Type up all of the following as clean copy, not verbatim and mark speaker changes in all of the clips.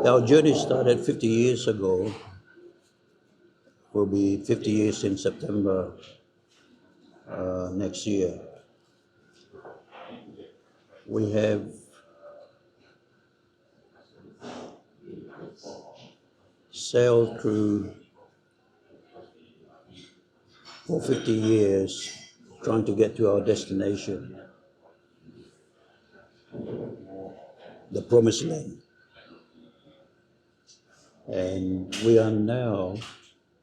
Speaker 1: Our journey started 50 years ago. Will be 50 years in September next year. We have sailed through for 50 years trying to get to our destination, the promised land. And we are now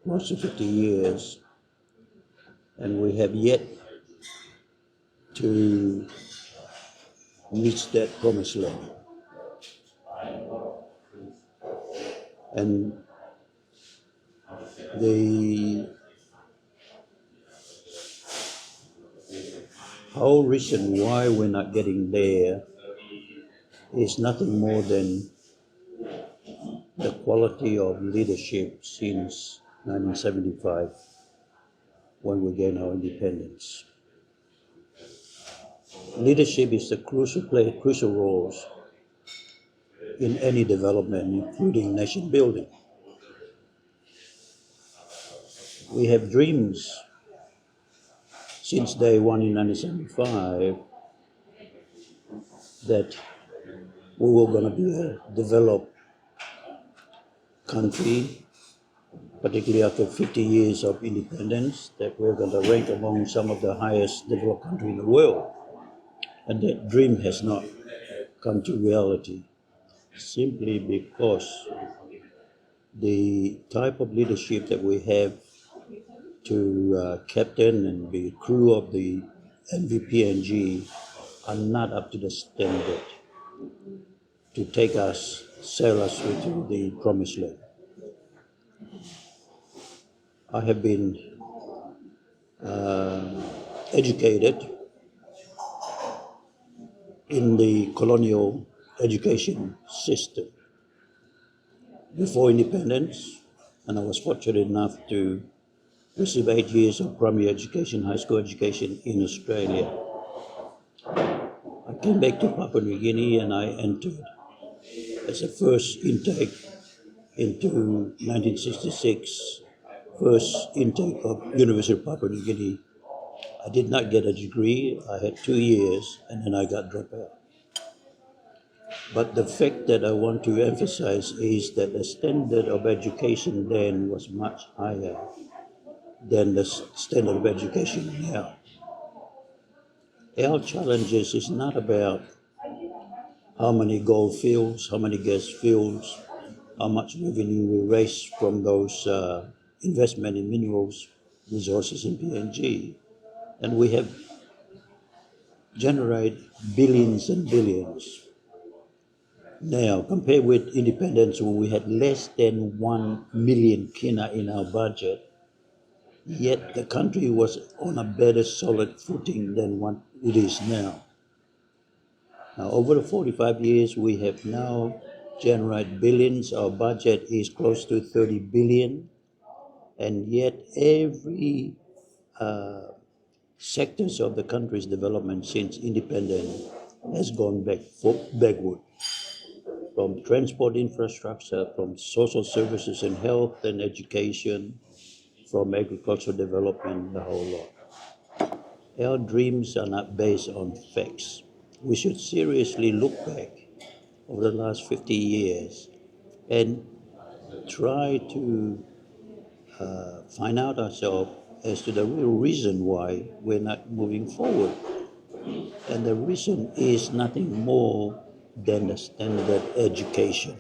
Speaker 1: close to 50 years, and we have yet to reach that promised land. And the whole reason why we're not getting there is nothing more than the quality of leadership since 1975, when we gained our independence. Leadership is the crucial roles in any development, including nation building. We have dreams since day one in 1975 that we were going to be a developed country, particularly after 50 years of independence, that we're going to rank among some of the highest developed countries in the world. And that dream has not come to reality, simply because the type of leadership that we have to captain and be crew of the MVPNG are not up to the standard to sail us to the promised land. I have been educated in the colonial education system before independence, and I was fortunate enough to receive 8 years of primary education, high school education in Australia. I came back to Papua New Guinea and I entered as a first intake into 1966, first intake of University of Papua New Guinea. I did not get a degree. I had 2 years and then I got dropped out. But the fact that I want to emphasize is that the standard of education then was much higher than the standard of education now. Our challenges is not about how many gold fields, how many gas fields, how much revenue we raise from those investment in minerals, resources in PNG. And we have generated billions and billions. Now, compared with independence, when we had less than 1 million kina in our budget, yet the country was on a better solid footing than what it is now. Now, over the 45 years, we have now generated billions. Our budget is close to 30 billion, and yet every sectors of the country's development since independence has gone backward. From transport infrastructure, from social services and health and education, from agricultural development, the whole lot. Our dreams are not based on facts. We should seriously look back over the last 50 years and try to find out ourselves as to the real reason why we're not moving forward. And the reason is nothing more than the standard education.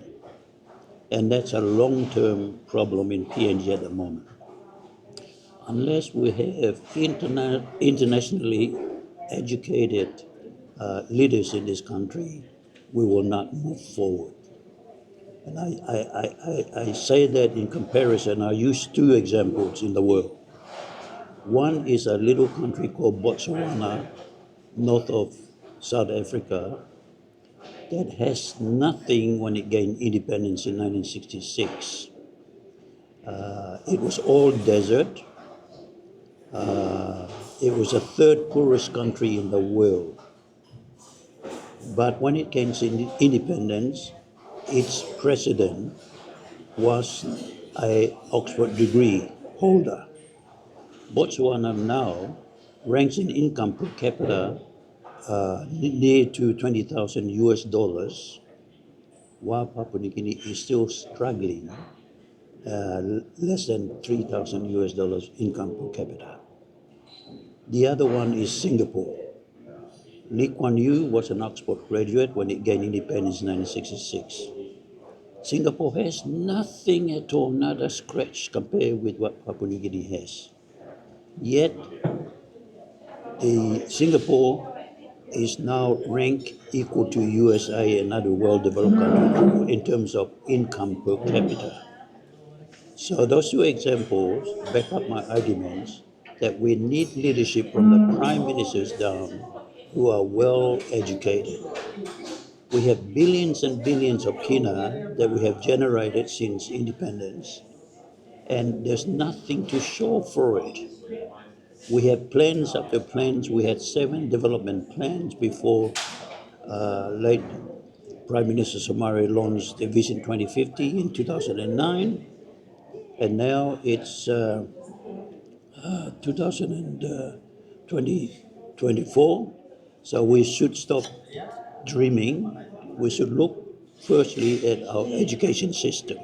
Speaker 1: And that's a long-term problem in PNG at the moment. Unless we have internationally educated leaders in this country, we will not move forward. And I say that in comparison. I use 2 examples in the world. One is a little country called Botswana, north of South Africa, that has nothing when it gained independence in 1966. It was all desert. It was the 3rd poorest country in the world. But when it gained independence, its president was an Oxford degree holder. Botswana now ranks in income per capita near to 20,000 US dollars, while Papua New Guinea is still struggling, less than 3,000 US dollars income per capita. The other one is Singapore. Lee Kuan Yew was an Oxford graduate when it gained independence in 1966. Singapore has nothing at all, not a scratch compared with what Papua New Guinea has. Yet, Singapore is now ranked equal to USA and other well-developed countries in terms of income per capita. So those two examples back up my arguments that we need leadership from the prime ministers down who are well educated. We have billions and billions of kina that we have generated since independence, and there's nothing to show for it. We have plans after plans. We had 7 development plans before late Prime Minister Somare launched the Vision 2050 in 2009, and now it's 2024. So we should stop dreaming. We should look firstly at our education system.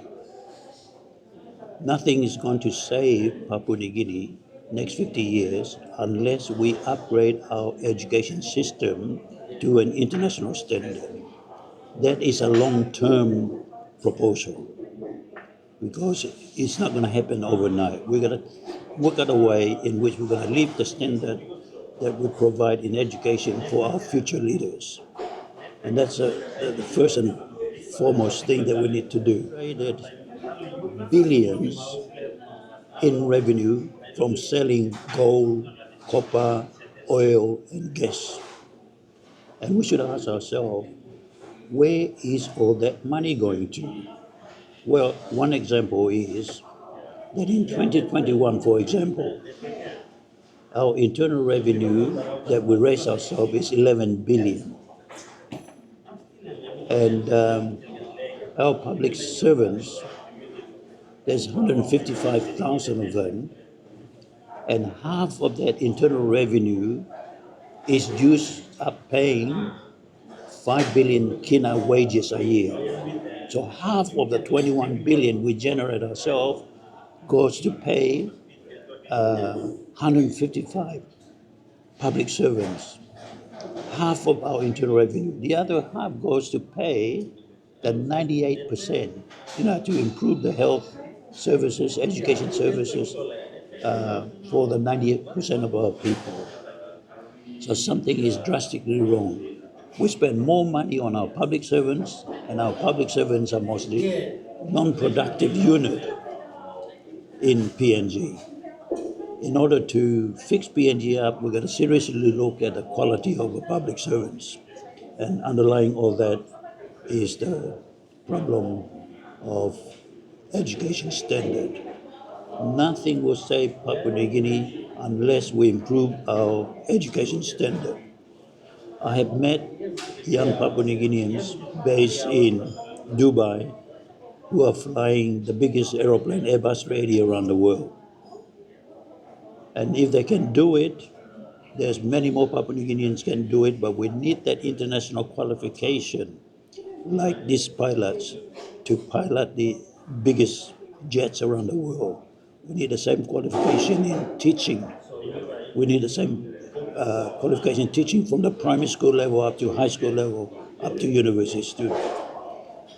Speaker 1: Nothing is going to save Papua New Guinea next 50 years unless we upgrade our education system to an international standard. That is a long-term proposal because it's not going to happen overnight. We're going to work out a way in which we're going to lift the standard that we provide in education for our future leaders. And that's the first and foremost thing that we need to do. Created billions in revenue from selling gold, copper, oil, and gas. And we should ask ourselves, where is all that money going to? Well, one example is that in 2021, for example, our internal revenue that we raise ourselves is 11 billion. And our public servants, there's 155,000 of them, and half of that internal revenue is used up paying 5 billion kina wages a year. So half of the 21 billion we generate ourselves goes to pay 155 public servants, half of our internal revenue. The other half goes to pay the 98%, to improve the health services, education services for the 98% of our people. So something is drastically wrong. We spend more money on our public servants, and our public servants are mostly non-productive unit in PNG. In order to fix PNG up, we're going to seriously look at the quality of the public servants. And underlying all that is the problem of education standard. Nothing will save Papua New Guinea unless we improve our education standard. I have met young Papua New Guineans based in Dubai who are flying the biggest aeroplane, Airbus 380, around the world. And if they can do it, there's many more Papua New Guineans can do it, but we need that international qualification, like these pilots, to pilot the biggest jets around the world. We need the same qualification in teaching. We need the same qualification teaching from the primary school level up to high school level, up to university students.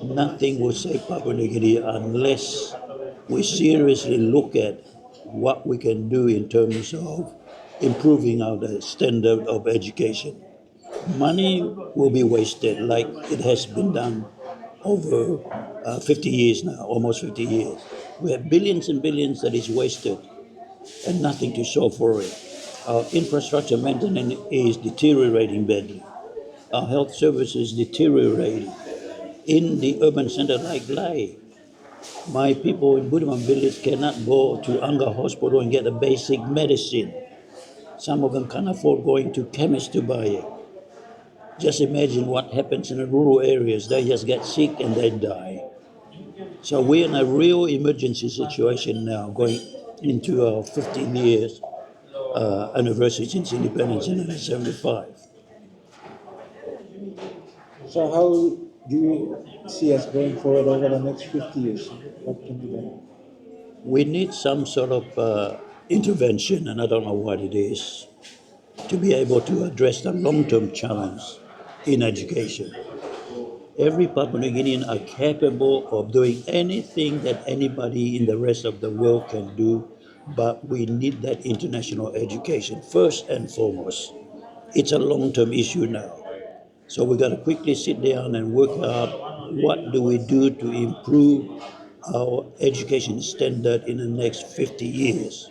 Speaker 1: Nothing will save Papua New Guinea unless we seriously look at what we can do in terms of improving our standard of education. Money will be wasted like it has been done over 50 years now, almost 50 years. We have billions and billions that is wasted and nothing to show for it. Our infrastructure maintenance is deteriorating badly. Our health services deteriorating. In the urban center like Lae, my people in Budiman village cannot go to Anga Hospital and get a basic medicine. Some of them can't afford going to chemist to buy it. Just imagine what happens in the rural areas. They just get sick and they die. So we're in a real emergency situation now, going into our 15 years anniversary since independence in 1975.
Speaker 2: So how do you see us going forward over the next 50 years? What can be done?
Speaker 1: We need some sort of intervention, and I don't know what it is, to be able to address the long-term challenge in education. Every Papua New Guinean are capable of doing anything that anybody in the rest of the world can do, but we need that international education first and foremost. It's a long-term issue now. So we got to quickly sit down and work out what do we do to improve our education standard in the next 50 years.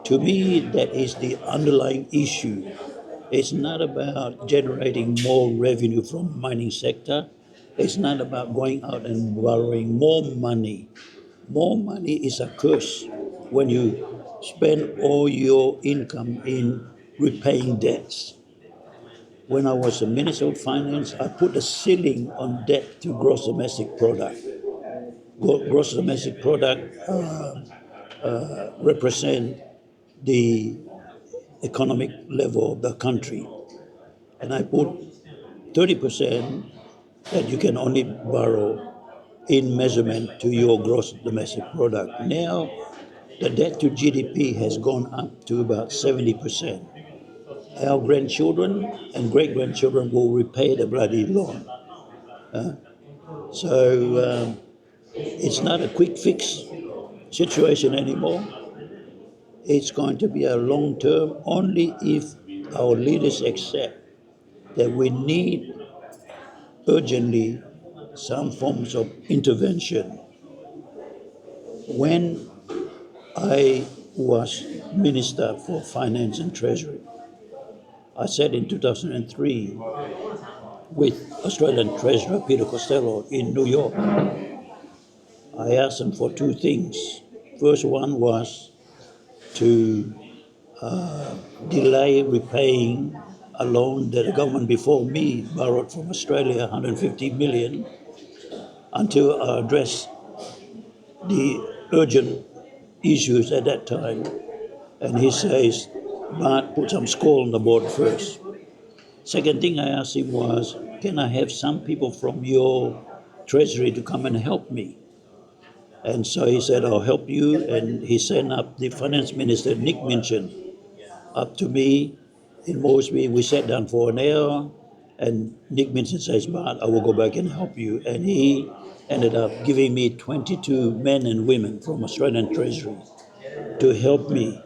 Speaker 1: To me, that is the underlying issue. It's not about generating more revenue from mining sector. It's not about going out and borrowing more money. More money is a curse when you spend all your income in repaying debts. When I was a Minister of Finance, I put a ceiling on debt to gross domestic product. Gross domestic product represent the economic level of the country. And I put 30% that you can only borrow in measurement to your gross domestic product. Now, the debt to GDP has gone up to about 70%. Our grandchildren and great-grandchildren will repay the bloody loan. So it's not a quick fix situation anymore. It's going to be a long term only if our leaders accept that we need urgently some forms of intervention. When I was Minister for Finance and Treasury, I sat in 2003 with Australian Treasurer Peter Costello in New York. I asked him for two things. First one was to delay repaying a loan that the government before me borrowed from Australia, 150 million, until I address the urgent issues at that time. And he says, Bart, put some score on the board first. Second thing I asked him was, can I have some people from your treasury to come and help me? And so he said, I'll help you. And he sent up the finance minister, Nick Minchin, up to me in Moresby. We sat down for an hour, and Nick Minchin says, Bart, I will go back and help you. And he ended up giving me 22 men and women from Australian Treasury to help me.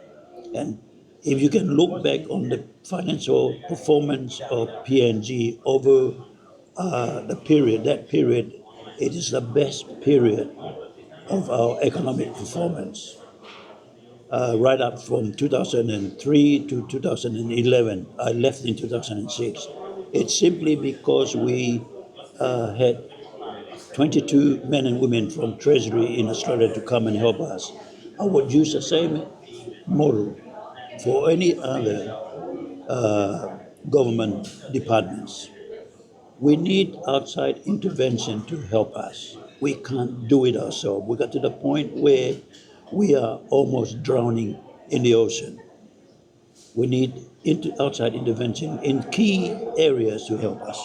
Speaker 1: And if you can look back on the financial performance of PNG over that period, it is the best period of our economic performance. Right up from 2003 to 2011. I left in 2006. It's simply because we had 22 men and women from Treasury in Australia to come and help us. I would use the same model for any other government departments. We need outside intervention to help us. We can't do it ourselves. We got to the point where we are almost drowning in the ocean. We need outside intervention in key areas to help us.